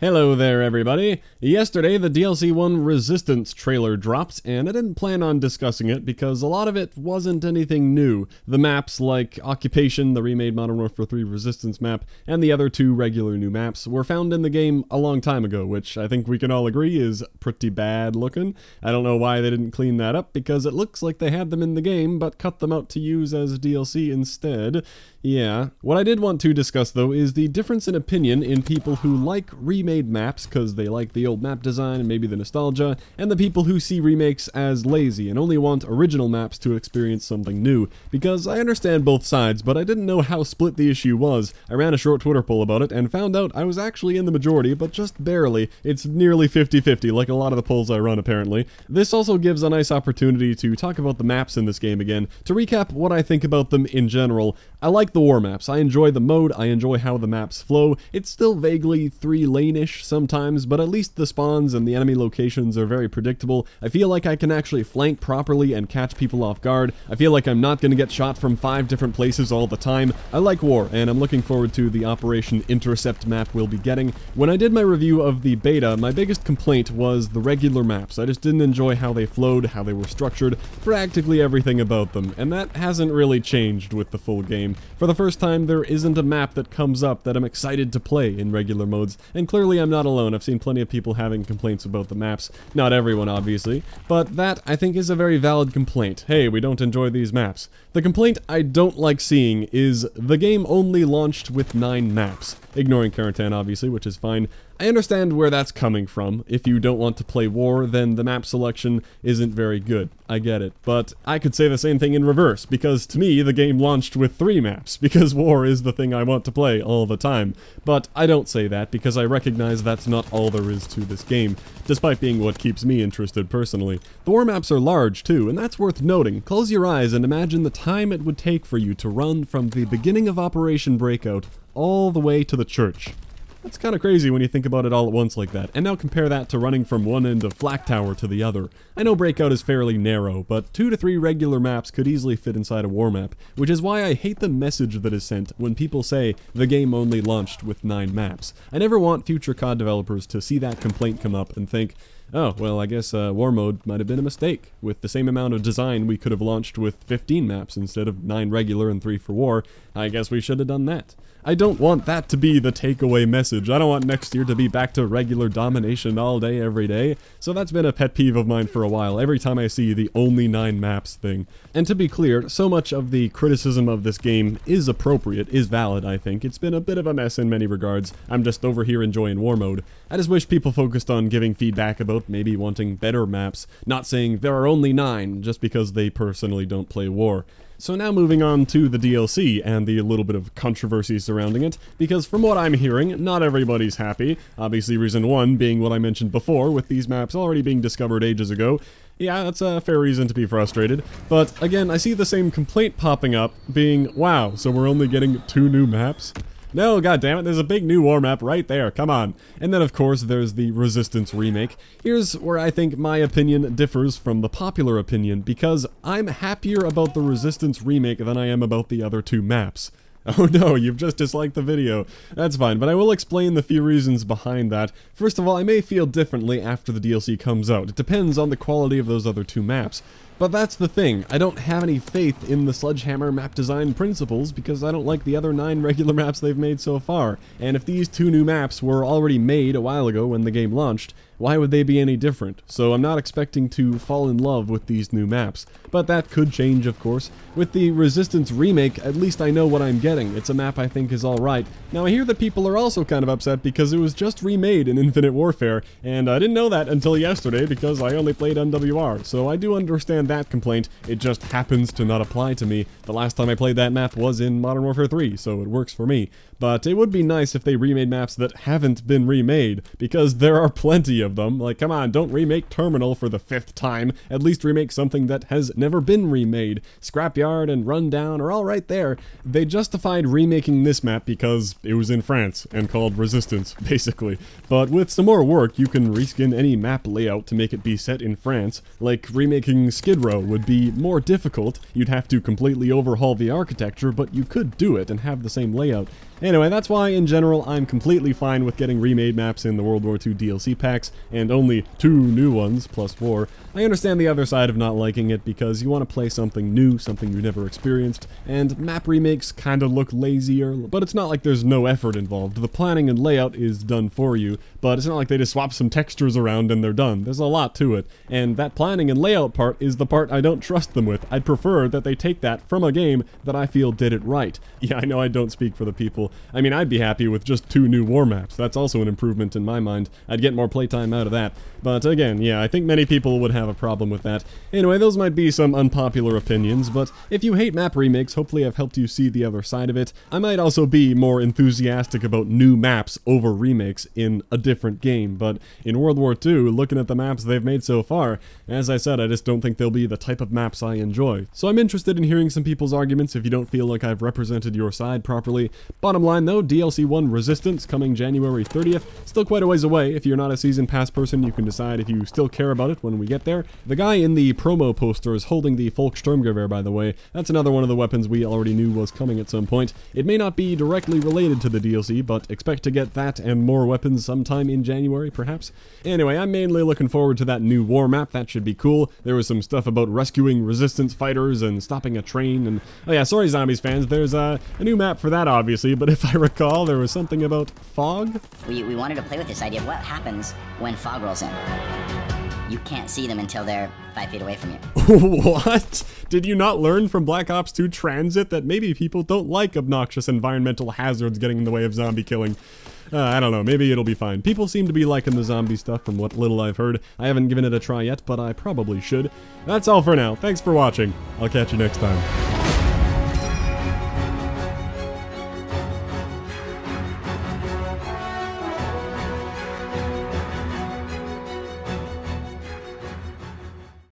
Hello there everybody! Yesterday the DLC 1 Resistance trailer dropped, and I didn't plan on discussing it because a lot of it wasn't anything new. The maps like Occupation, the remade Modern Warfare 3 Resistance map, and the other two regular new maps were found in the game a long time ago, which I think we can all agree is pretty bad looking. I don't know why they didn't clean that up, because it looks like they had them in the game, but cut them out to use as DLC instead. Yeah. What I did want to discuss though is the difference in opinion in people who like remade maps because they like the old map design and maybe the nostalgia, and the people who see remakes as lazy and only want original maps to experience something new. Because I understand both sides, but I didn't know how split the issue was. I ran a short Twitter poll about it and found out I was actually in the majority, but just barely. It's nearly 50-50 like a lot of the polls I run apparently. This also gives a nice opportunity to talk about the maps in this game again, to recap what I think about them in general. I like the war maps, I enjoy the mode, I enjoy how the maps flow. It's still vaguely 3-lane-ish sometimes, but at least the spawns and the enemy locations are very predictable. I feel like I can actually flank properly and catch people off guard. I feel like I'm not going to get shot from 5 different places all the time. I like war, and I'm looking forward to the Operation Intercept map we'll be getting. When I did my review of the beta, my biggest complaint was the regular maps. I just didn't enjoy how they flowed, how they were structured, practically everything about them, and that hasn't really changed with the full game. For the first time, there isn't a map that comes up that I'm excited to play in regular modes, and clearly I'm not alone. I've seen plenty of people having complaints about the maps. Not everyone, obviously, but that, I think, is a very valid complaint. Hey, we don't enjoy these maps. The complaint I don't like seeing is the game only launched with 9 maps. Ignoring Quarantine, obviously, which is fine. I understand where that's coming from. If you don't want to play war, then the map selection isn't very good. I get it. But I could say the same thing in reverse, because to me, the game launched with 3 maps, because war is the thing I want to play all the time. But I don't say that, because I recognize that's not all there is to this game, despite being what keeps me interested personally. The war maps are large, too, and that's worth noting. Close your eyes and imagine the time it would take for you to run from the beginning of Operation Breakout all the way to the church. That's kind of crazy when you think about it all at once like that, and now compare that to running from one end of Flak Tower to the other. I know Breakout is fairly narrow, but 2 to 3 regular maps could easily fit inside a war map, which is why I hate the message that is sent when people say the game only launched with 9 maps. I never want future CoD developers to see that complaint come up and think, oh, well, I guess war mode might have been a mistake. With the same amount of design, we could have launched with 15 maps instead of 9 regular and 3 for war. I guess we should have done that. I don't want that to be the takeaway message. I don't want next year to be back to regular domination all day, every day. So that's been a pet peeve of mine for a while, every time I see the only 9 maps thing. And to be clear, so much of the criticism of this game is appropriate, is valid, I think. It's been a bit of a mess in many regards. I'm just over here enjoying war mode. I just wish people focused on giving feedback about maybe wanting better maps, not saying there are only 9 just because they personally don't play war. So now moving on to the DLC and the little bit of controversy surrounding it, because from what I'm hearing, not everybody's happy. Obviously reason 1 being what I mentioned before, with these maps already being discovered ages ago. Yeah, that's a fair reason to be frustrated. But again, I see the same complaint popping up, being, wow, so we're only getting 2 new maps? No, goddammit, there's a big new war map right there, come on. And then of course there's the Resistance remake. Here's where I think my opinion differs from the popular opinion, because I'm happier about the Resistance remake than I am about the other 2 maps. Oh no, you've just disliked the video. That's fine, but I will explain the few reasons behind that. First of all, I may feel differently after the DLC comes out. It depends on the quality of those other 2 maps. But that's the thing, I don't have any faith in the Sledgehammer map design principles because I don't like the other 9 regular maps they've made so far. And if these 2 new maps were already made a while ago when the game launched, why would they be any different? So I'm not expecting to fall in love with these new maps. But that could change, of course. With the Resistance remake, at least I know what I'm getting. It's a map I think is alright. Now I hear that people are also kind of upset because it was just remade in Infinite Warfare, and I didn't know that until yesterday because I only played MW3, so I do understand that complaint. It just happens to not apply to me. The last time I played that map was in Modern Warfare 3, so it works for me. But it would be nice if they remade maps that haven't been remade, because there are plenty of them. Like, come on, don't remake Terminal for the 5th time. At least remake something that has never been remade. Scrapyard and Rundown are all right there. They justified remaking this map because it was in France and called Resistance, basically. But with some more work, you can reskin any map layout to make it be set in France. Like, remaking Skid Row would be more difficult. You'd have to completely overhaul the architecture, but you could do it and have the same layout. Anyway, that's why, in general, I'm completely fine with getting remade maps in the World War II DLC packs, and only 2 new ones, plus war. I understand the other side of not liking it, because you want to play something new, something you never experienced, and map remakes kinda look lazier, but it's not like there's no effort involved. The planning and layout is done for you, but it's not like they just swap some textures around and they're done. There's a lot to it, and that planning and layout part is the part I don't trust them with. I'd prefer that they take that from a game that I feel did it right. Yeah, I know I don't speak for the people. I mean, I'd be happy with just 2 new war maps. That's also an improvement in my mind. I'd get more playtime out of that. But again, yeah, I think many people would have a problem with that. Anyway, those might be some unpopular opinions, but if you hate map remakes, hopefully I've helped you see the other side of it. I might also be more enthusiastic about new maps over remakes in a different game, but in World War II, looking at the maps they've made so far, as I said, I just don't think they'll be the type of maps I enjoy. So I'm interested in hearing some people's arguments if you don't feel like I've represented your side properly. Bottom line though, DLC 1 Resistance coming January 30th, still quite a ways away. If you're not a Season Pass person, you can decide if you still care about it when we get there. The guy in the promo poster is holding the Volkssturmgewehr, by the way. That's another one of the weapons we already knew was coming at some point. It may not be directly related to the DLC, but expect to get that and more weapons sometime in January, perhaps. Anyway, I'm mainly looking forward to that new war map. That should be cool. There was some stuff about rescuing resistance fighters and stopping a train, and oh yeah, sorry Zombies fans, there's a new map for that obviously, but if I recall, there was something about fog? We wanted to play with this idea of what happens when fog rolls in. You can't see them until they're 5 feet away from you. What? Did you not learn from Black Ops 2 Transit that maybe people don't like obnoxious environmental hazards getting in the way of zombie killing? I don't know, maybe it'll be fine. People seem to be liking the zombie stuff from what little I've heard. I haven't given it a try yet, but I probably should. That's all for now. Thanks for watching. I'll catch you next time.